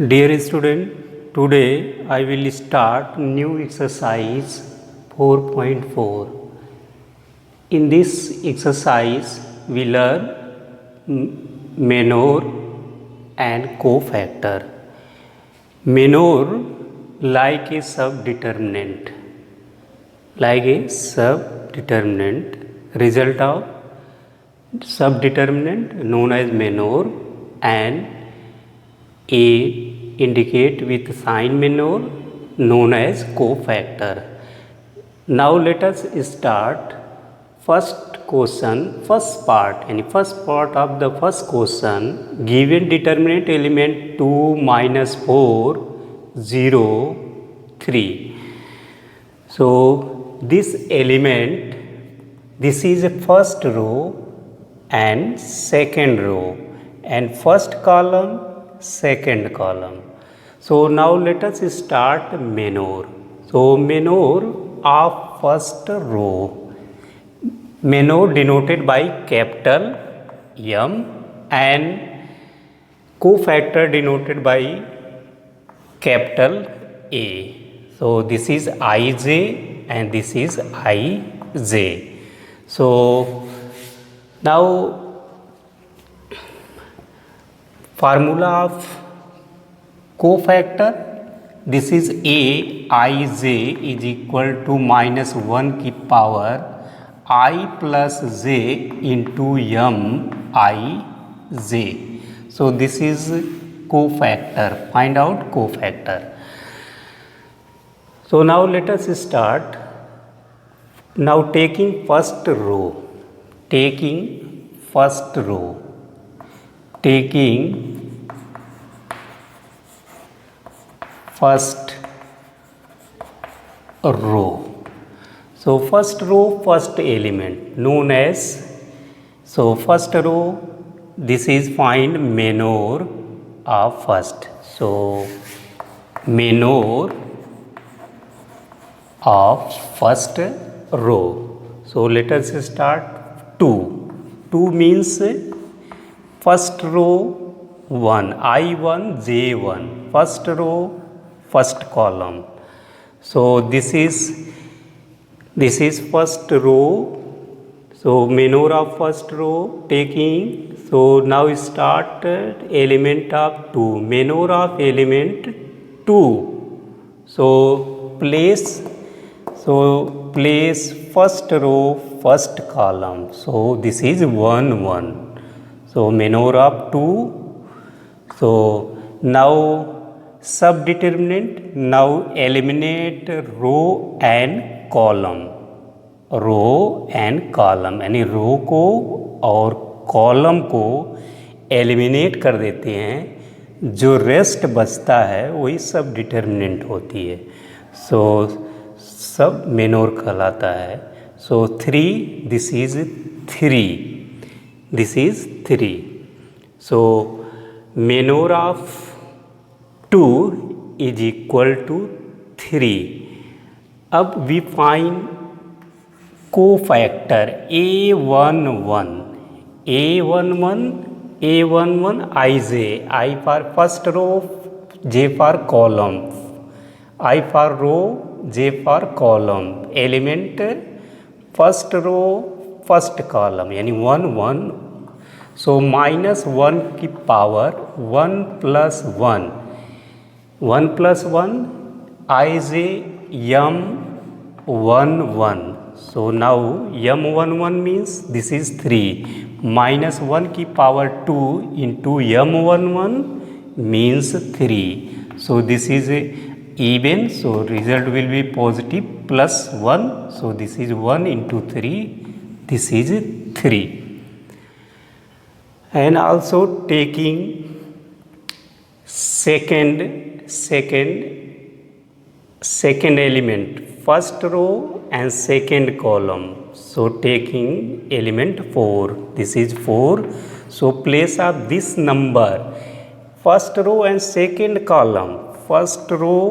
Dear student, today I will start new exercise 4.4. In this exercise, we learn minor and cofactor. Minor like a subdeterminant, result of subdeterminant known as minor, and a indicate with sign minor known as cofactor. Now let us start first question, first part of the first question. Given determinant element 2, -4, 0, 3. So this element, this is a first row and second row, and first column, second column. So now let us start minor. So minor of first row, minor denoted by capital M and cofactor denoted by capital A. So this is Ij and this is Ij. So now formula of cofactor, this is Aij is equal to -1 की power I plus j into m ij. So this is cofactor. Find out cofactor. So now let us start. Now taking first row, taking first row. So first row, first element known as, so first row, this is find minor of first. So minor of first row. So let us start 2. 2 means first row 1, I1, J1, first row, first column. So this is first row. So minor of first row taking. So now start element of 2, minor of element 2. So place first row, first column. So this is 1 1. So minor of 2. So now subdeterminant, now eliminate row and column, यानी रो को और column को eliminate कर देते हैं, जो rest बचता है वही सब डिटर्मिनेंट होती है. सो सब मेनोर कहलाता है. So 3, this is 3. So minor of 2 is equal to 3. अब we find cofactor A11 Ij, I for first row, J for column, I for row, J for column, element first row, first column, यानी 1 1. So -1 की power 1 plus 1 Ij m 1 1. So now m11 means this is 3, -1 की power 2 into m11 means 3. So this is even, so result will be positive +1. So this is 1 into 3, this is 3. And also taking second element, first row and second column. So taking element 4, this is 4. So place of this number, first row and second column. First row,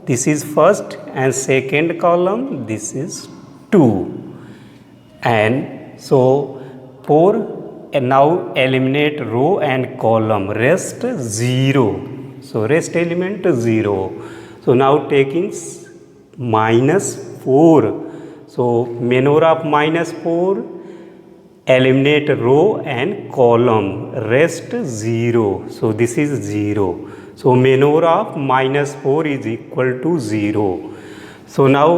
this is first, and second column, this is 2. And so 4, and now eliminate row and column, rest 0. So rest element 0. So now taking -4. So manner of -4, eliminate row and column, rest 0. So this is 0. So manner of -4 is equal to 0. So now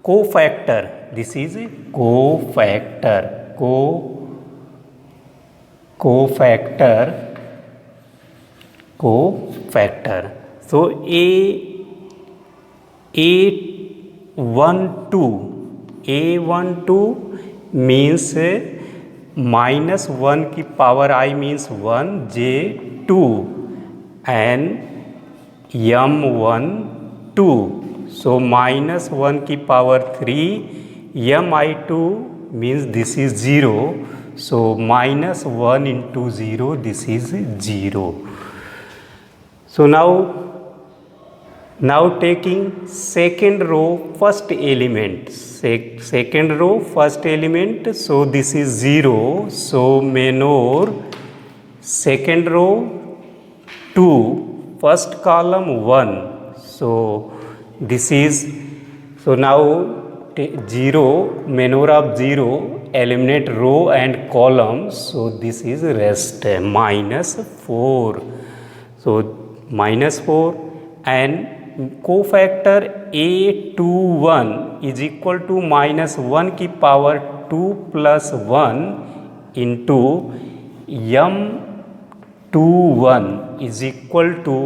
cofactor, this is cofactor, cofactor. So A12 means -1 की power I means 1, J2 and M12. So -1 की power 3, Mi2 means this is 0. So -1 into 0, this is 0. So now taking second row first element, second row first element, so this is 0. So manner second row 2, first column 1. So this is, so now 0, manner of 0, eliminate row and column. So this is rest -4. So -4 and cofactor A21 is equal to -1 की power 2 plus 1 into M21 is equal to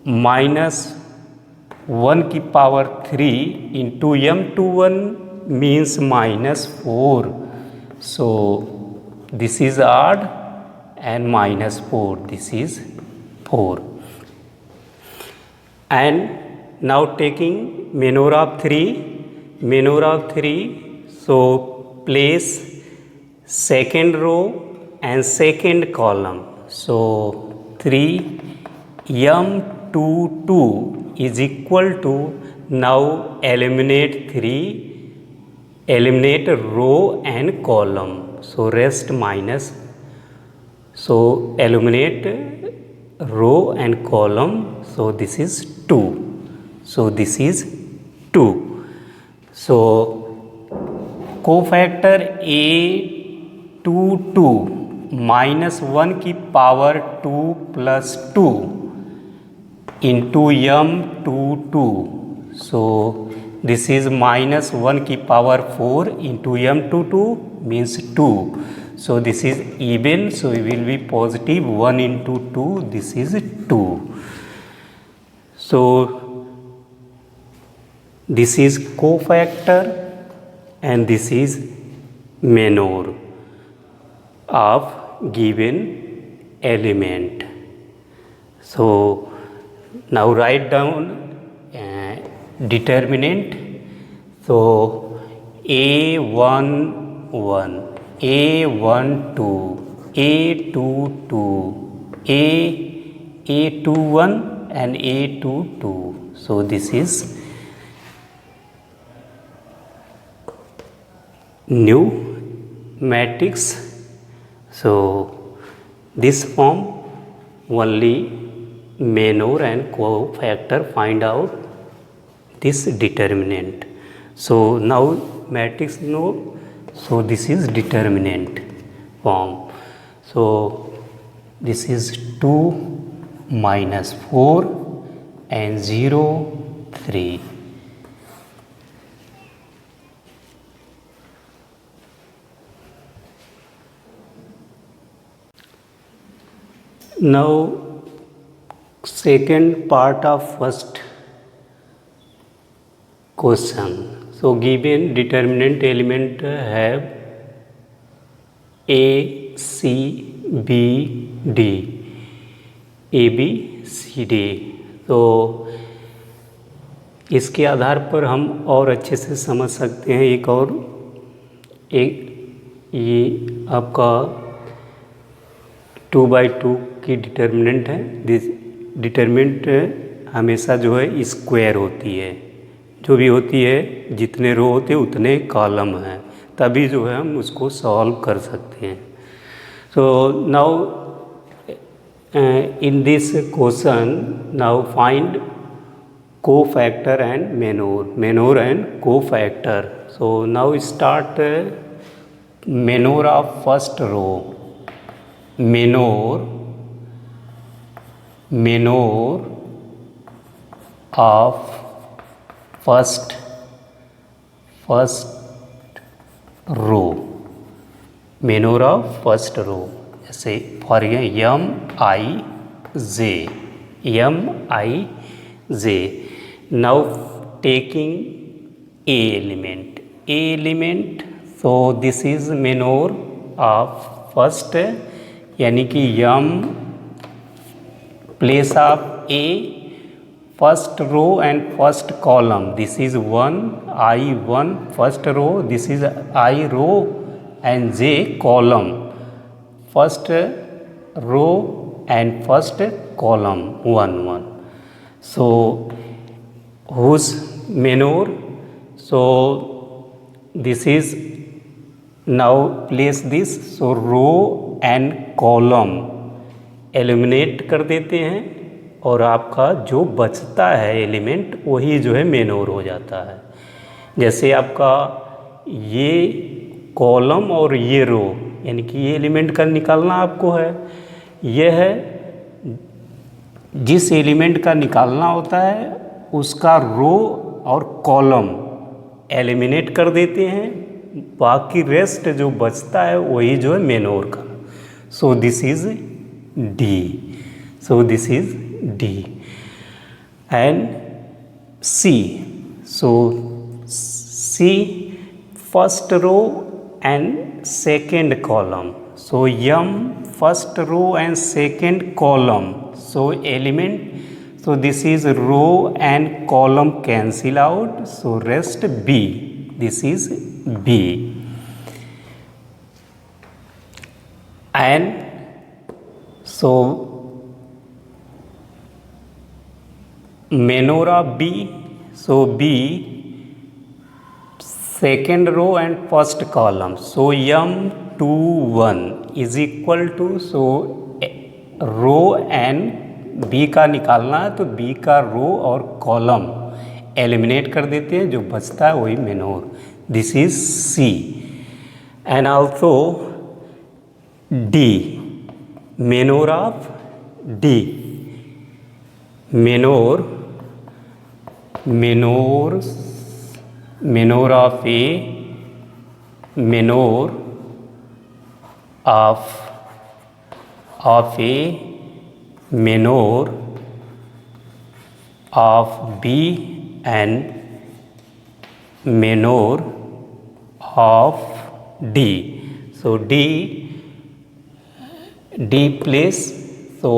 -1 की power 3 into M21 means -4. So this is odd and -4, this is 4. And now taking manner of 3, so place second row and second column. So 3 M22 is equal to, now eliminate 3, eliminate row and column. So rest minus, so eliminate row and column. So this is 2. So this is 2. So cofactor A22 -1 की power 2 plus 2 into M22. So this is -1 की power 4 into M22 means 2. So this is even, so it will be positive 1 into 2, this is 2. So this is cofactor and this is manner of given element. So now write down determinant. So A11, A12, A22, A21 and A22. So this is new matrix. So this form only manner and cofactor find out this determinant. So now matrix no, so this is determinant form. So this is 2 minus 4 and 0 3. Now second part of first question. So given determinant element have A, C, B, D, A, B, C, D. तो इसके आधार पर हम और अच्छे से समझ सकते हैं। एक ये आपका 2/2 की डिटर्मिनेंट है। दिस डिटर्मिनेंट हमेशा जो है स्क्वायर होती है, जो भी होती है जितने रो होते हैं उतने कॉलम हैं, तभी जो है हम उसको सॉल्व कर सकते हैं। So now in this question, now find cofactor and minor and cofactor. So now start minor of first row, minor of first row, minor of first row. जैसे for MIJ. Now taking A element, so this is minor of first, यानी कि M place of A first row and first column. This is I1 first row, this is I row and J column. First row and first column 1. So whose minor? So this is, now place this, so row and column eliminate कर देते हैं और आपका जो बचता है element वही जो है मेनोर हो जाता है। जैसे आपका ये कॉलम और ये रो, यानी कि ये एलिमेंट का निकालना आपको है, यह है जिस एलिमेंट का निकालना होता है उसका रो और कॉलम एलिमिनेट कर देते हैं, बाकी रेस्ट जो बचता है वही जो है मेनोर का। सो this is D. So this is D. And C. So C first row and second column. So M first row and second column. So element. So this is row and column cancel out. So rest B. This is B. And so minor of B, so B second row and first column. So M21 is equal to, so row and B का निकालना है तो B का रो और column eliminate कर देते हैं, जो बचता है वही minor. This is C. And also D, minor of D, minor of A, minor of A, minor of B and minor of D. So D place, so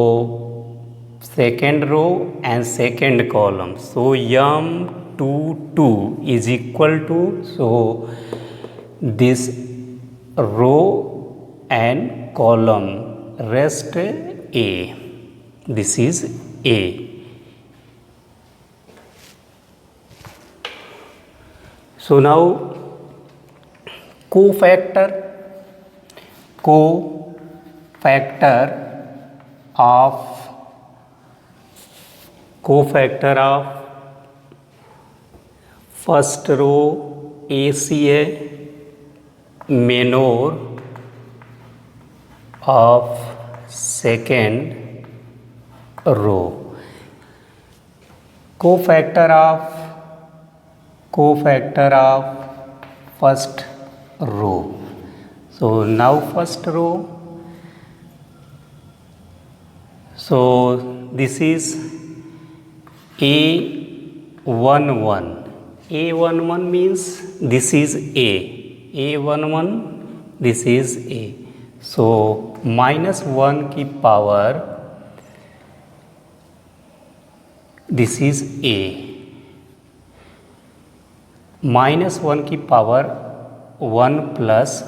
second row and second column. So M22 is equal to, so this row and column rest A. This is A. So now cofactor of first row AC है, minor of second row, cofactor of first row. So now first row, so this is A11. A11 means this is A. A11, this is A. So -1 की power, this is A. -1 की power 1 plus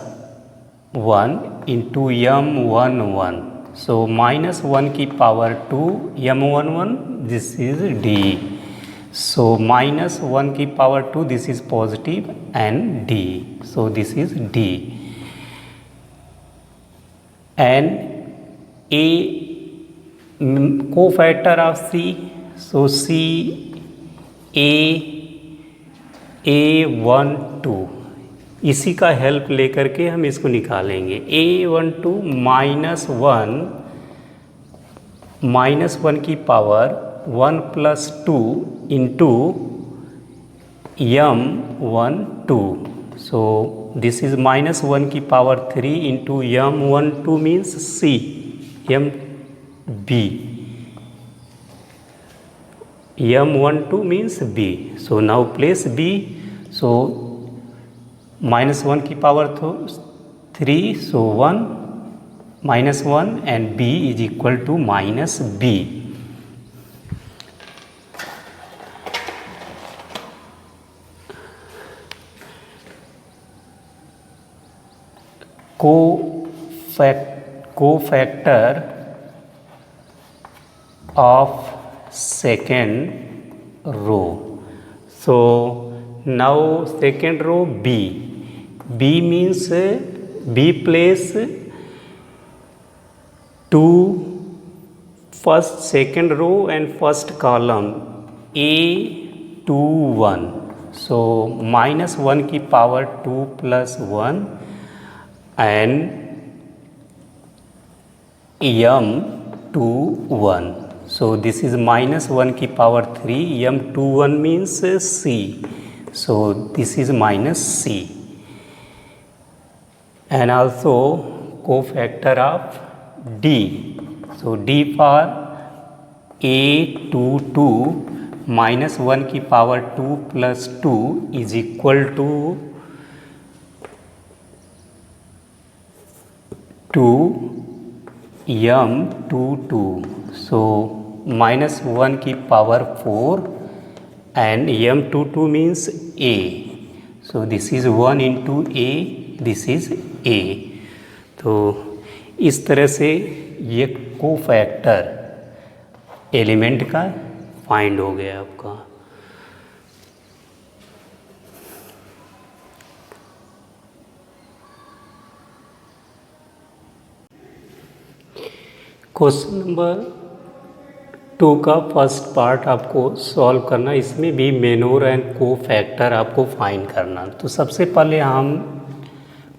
1 into M11. So -1 की power 2 M11, this is D. So -1 की power 2, this is positive and D. So this is D. And co-factor of C, so C A12, इसी का help लेकर के हम इसको निकालेंगे। A12 -1 की power 1 + 2 into M12, so this is -1 की power 3 into M12 means C, M12 means B, so now place B, so -1 की power 3, so 1 -1 and B is equal to -B. Co-factor of second row, so now second row B means B place 2 first second row and first column A21, so -1 की power 2 + 1 and M21, so this is -1 की power 3, M21 means C, so this is -C, and also cofactor of D, so D for A22 -1 की power 2 + 2 is equal to M22, so -1 की power 4 and M22 means A, so this is 1 into A, this is A, तो इस तरह से ये cofactor element का find हो गया आपका। क्वेश्चन नंबर 2 का फर्स्ट पार्ट आपको सॉल्व करना, इसमें भी मेनोर एंड कोफैक्टर आपको फाइंड करना। तो सबसे पहले हम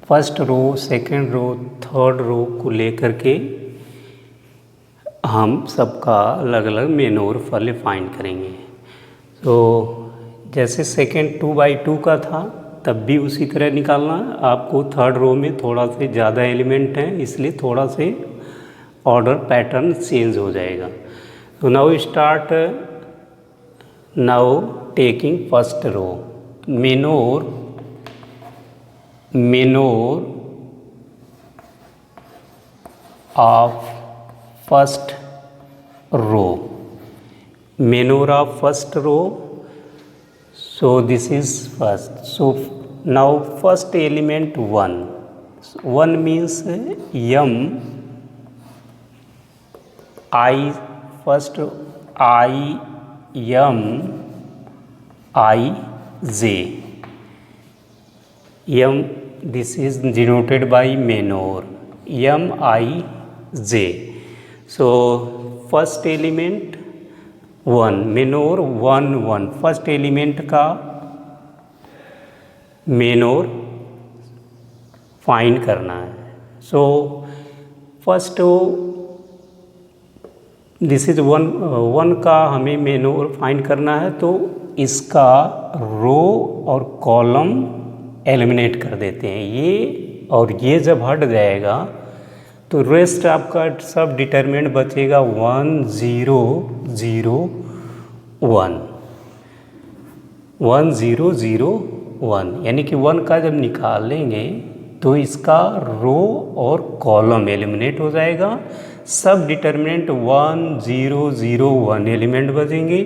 first row, second row, third row को लेकर के हम सबका अलग अलग मेनोर पहले फाइंड करेंगे। तो जैसे सेकंड 2/2 का था तब भी उसी तरह निकालना। आपको थर्ड रो में थोड़ा से ज़्यादा एलिमेंट हैं, इसलिए थोड़ा से ऑर्डर पैटर्न चेंज हो जाएगा। तो now start, now taking first row, minor of first row, minor of first row, so this is first, so now first element 1 means M I, first I M I J, M, this is denoted by menor, M I J, so first element 1, menor 1 1, first element का Manor find करना है। So first this is 1 का हमें Manor find करना है, तो इसका रो और कॉलम एलिमिनेट कर देते हैं। ये और ये जब हट जाएगा तो रेस्ट आपका सब डिटरमिनेंट बचेगा 1 0 0 1, 1 0 0 1, यानी कि 1 का जब निकालेंगे तो इसका रो और कॉलम एलिमिनेट हो जाएगा। सब डिटरमिनेंट 1 0 0 1 एलिमेंट बचेंगे।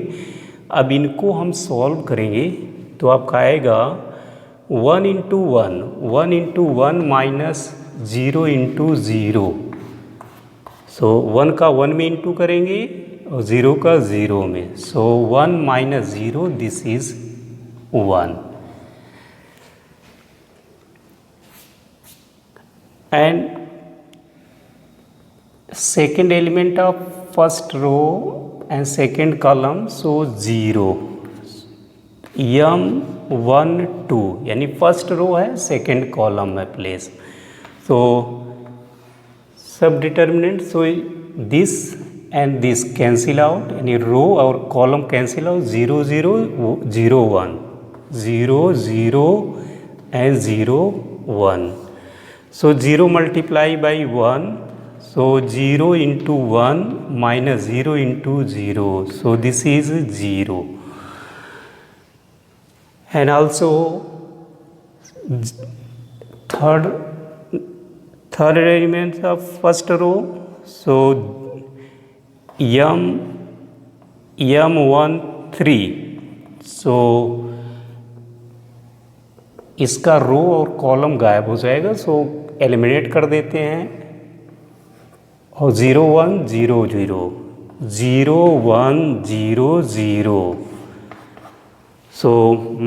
अब इनको हम सॉल्व करेंगे तो आपका आएगा 1 × 1, 1 × 1 माइनस 0 × 0, सो 1 का 1 में इंटू करेंगे और 0 का 0 में, सो 1 - 0 this is 1, and second element of first row and second column, so 0. m1 2 यानी फर्स्ट रो है, सेकेंड कॉलम में प्लेस. So सब determinant, so this and this cancel out, यानी रो और column cancel out. 0 0 0 1 0 0 and 0 1. So 0 multiply by 1, so 0 into 1 minus 0 into 0, so this is 0. And also third element of first row, so m1 3, so इसका रो और column गायब हो जाएगा, सो eliminate कर देते हैं. और 0 1 0 0 0 1 0 0, so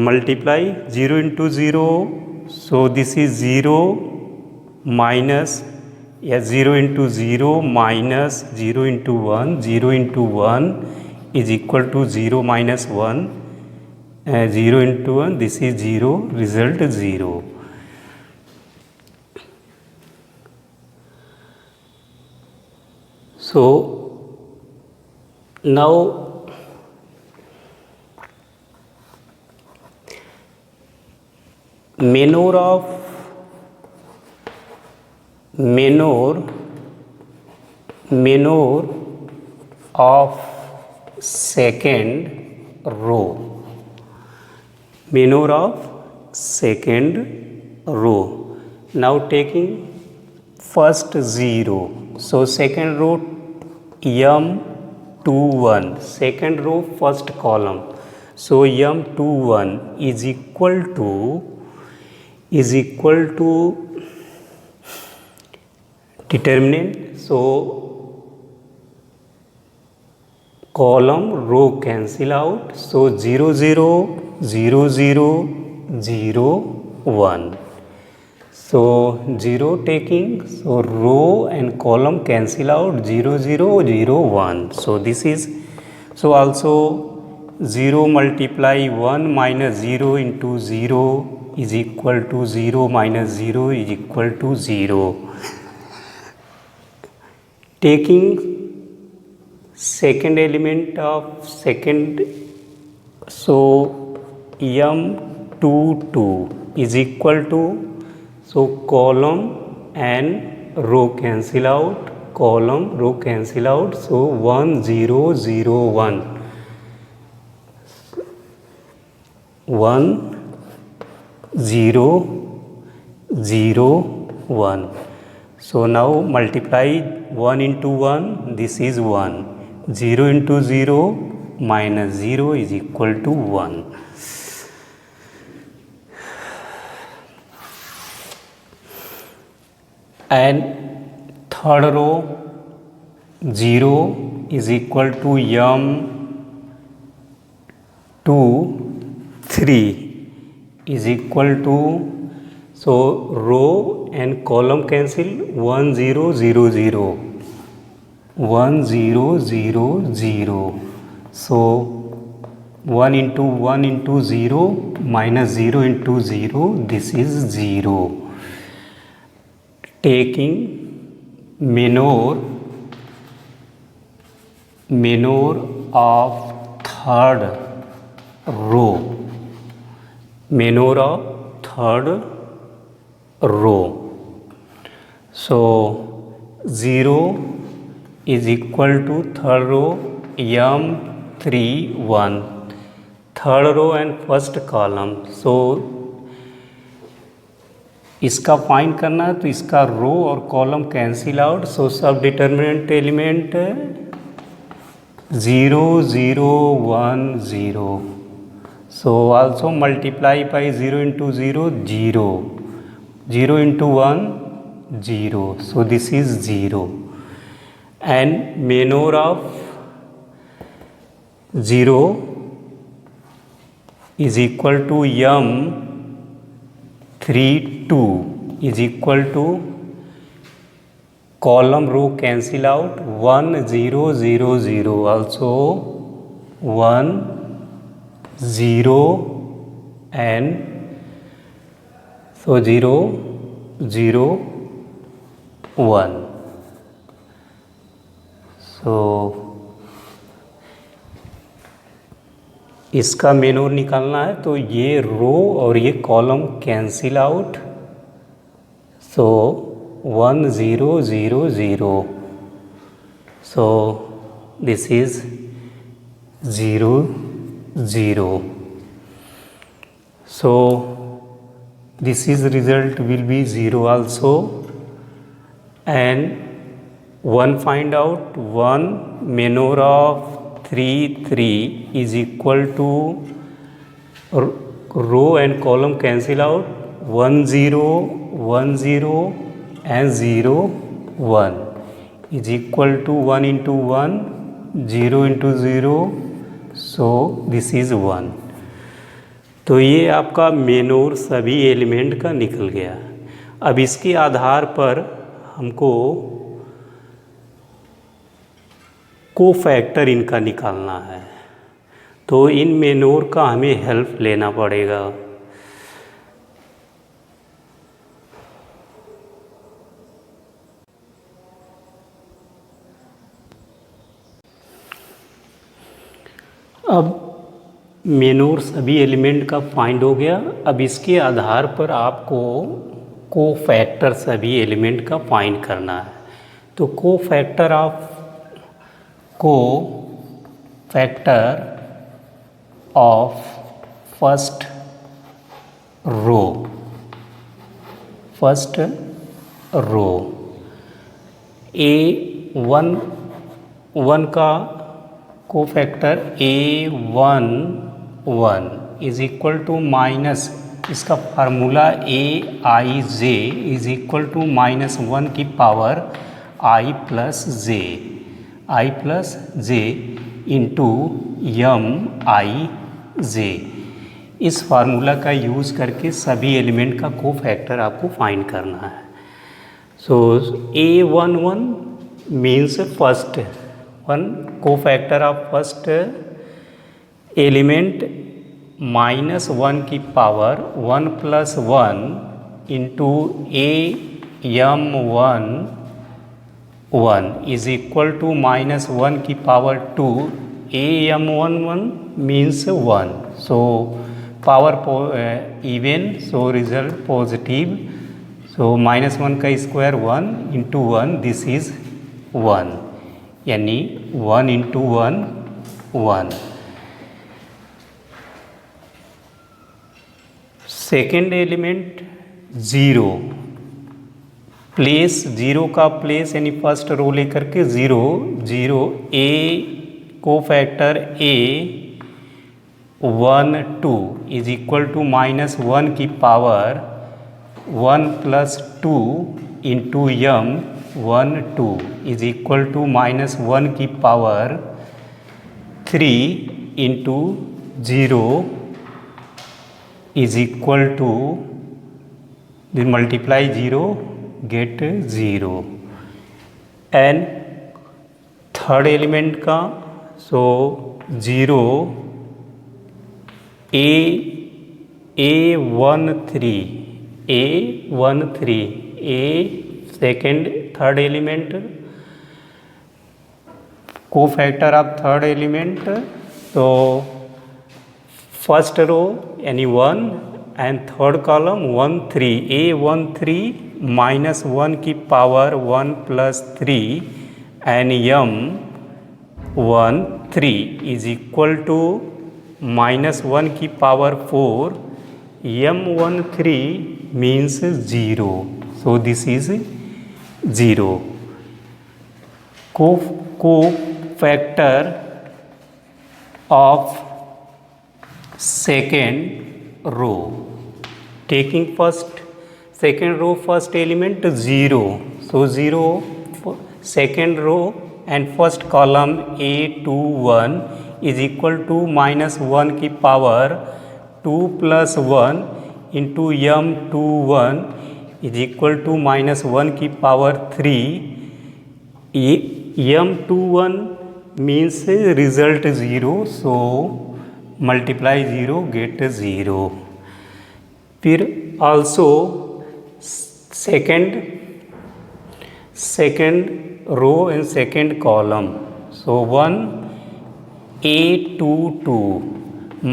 multiply 0 into 0, so this is 0 minus, या 0 into 0 minus 0 into 1, 0 into 1 is equal to 0 minus 1, 0 into 1, this is 0, result 0. So now minor of second row, minor of second row. Now taking first 0, so second row m21, second row first column, so m21 is equal to determinant, so column row cancel out, so 0 0 0 0 0 1, so 0 taking, so row and column cancel out, 0 0 0 1, so this is, so also 0 multiply 1 minus 0 into 0 is equal to 0 minus 0 is equal to 0. Taking second element of second, so m22 is equal to, so column and row cancel out, column row cancel out, so 1 0 0 1 1 0 0 1. So now multiply 1 into 1, this is 1, 0 into 0 minus 0 is equal to 1. And third row 0 is equal to m2 3 is equal to, so row and column cancel, 1 0 0 0 1 0 0 0, so 1 into 1 into 0 minus 0 into 0, this is 0. Taking minor of third row, minor of third row, so 0 is equal to third row m31, third row and first column, so इसका find करना है, तो इसका रो और column cancel out, सो सब determinant element 0 0 1 0, so also multiply by 0 into 0 0, 0 into 1 0, so this is 0. And minor of 0 is equal to m32 is equal to column row cancel out, 1 0 0 0, also 1 0 and so 0 0 1. so इसका मेनोर निकालना है, तो ये रो और ये column cancel out, so 1 0 0 0, so this is 0 0, so this is result will be 0 also, and 1 find out, 1 manor of 3 3 is equal to row and column cancel out, 1 0 1 0 and 0 1 is equal to 1 into 1 0 into 0, so this is 1. तो ये आपका मेनोर सभी element का निकल गया. अब इसके आधार पर हमको कोफैक्टर इनका निकालना है, तो इन मेनोर का हमें हेल्प लेना पड़ेगा. अब मेनोर सभी एलिमेंट का फाइंड हो गया. अब इसके आधार पर आपको कोफैक्टर सभी एलिमेंट का फाइंड करना है. तो cofactor of first row A1 का cofactor A11 is equal to minus, इसका formula AIJ is equal to -1 की power I plus j into MIJ. इस फार्मूला का यूज़ करके सभी एलिमेंट का कोफैक्टर आपको फाइंड करना है. So A11 means first one, cofactor of first element -1 की power 1 + 1 into AM11 is equal to -1 की power 2. AM11 means 1, so power even, so result positive. सो -1 का स्क्वायर 1 इंटू 1, दिस इज 1, यानी 1 into 1 1. Second element 0, place 0 का place यानी first row लेकर के 0 0, a cofactor A12 is equal to -1 की power 1 + 2 into M12 is equal to -1 की power 3 into 0 is equal to, then multiply 0 get 0. and third element का, so 0 A13 A second third element, cofactor of third element. तो first row यानी 1 and third column 1 3, A13 -1 की power 1 + 3 and M13 is equal to -1 की power 4. M13 means 0, so this is 0. Cofactor of second row, taking second row first element 0, so 0 second row and first column A21 is equal to -1 की power 2 + 1 into M21 is equal to -1 की power 3 m21 means result 0, so multiply 0 get 0. फिर also second row and second column, so 1 a22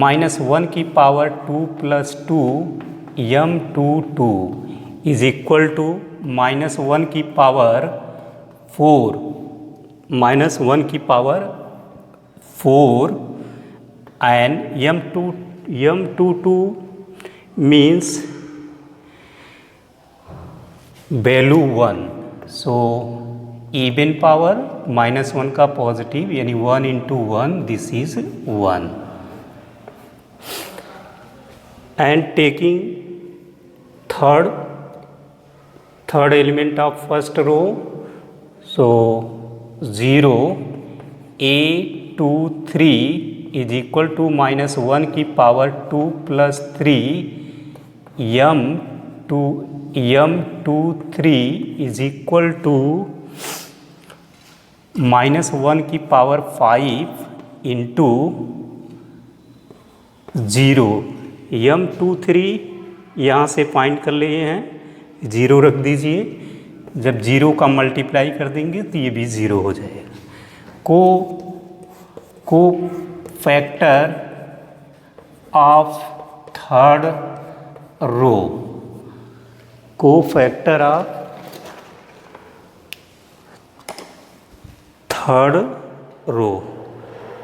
minus 1 की power 2 plus 2 m22 is equal to minus 1 की power 4 minus 1 की power 4 and m22 means value 1, so even power minus 1 का positive यानी 1 into 1 this is 1. And taking third element of first row, so 0 a23 is equal to minus 1 की power 2 plus 3 m23 is equal to minus 1 की power 5 into 0. m23 यहाँ से find कर लिए हैं, 0 रख दीजिए, जब 0 का मल्टीप्लाई कर देंगे तो ये भी 0 हो जाएगा. को फैक्टर ऑफ थर्ड रो, को फैक्टर ऑफ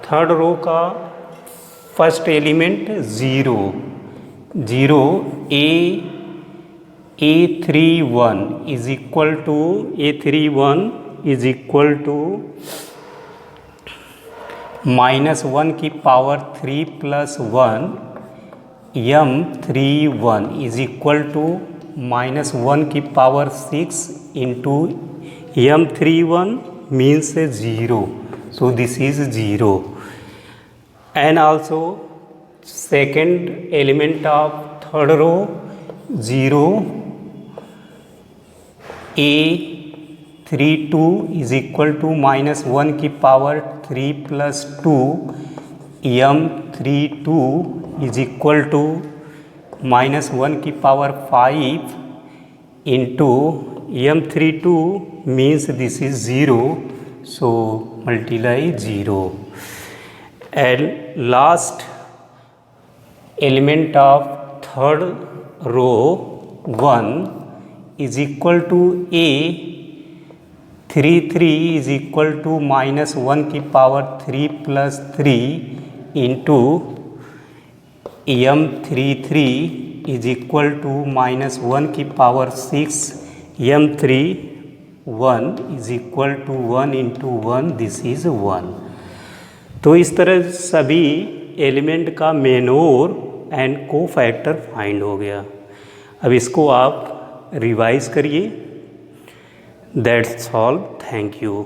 थर्ड रो का first element 0 a31 is equal to minus 1 की power 3 plus 1 m31 is equal to minus 1 की power 6 into m31 means 0, so this is 0. And also second element of third row 0 a32 is equal to minus 1 की power 3 plus 2 m32 is equal to minus 1 की power 5 into m32 means this is 0, so multiply 0. And last element of third row 1 is equal to a33 is equal to minus 1 की power 3 plus 3 into m33 is equal to minus 1 की power 6 m31 is equal to 1 into 1 this is 1. तो इस तरह सभी element का Manor and को factor find हो गया. अब इसको आप रिवाइज करिए. That's all. Thank you.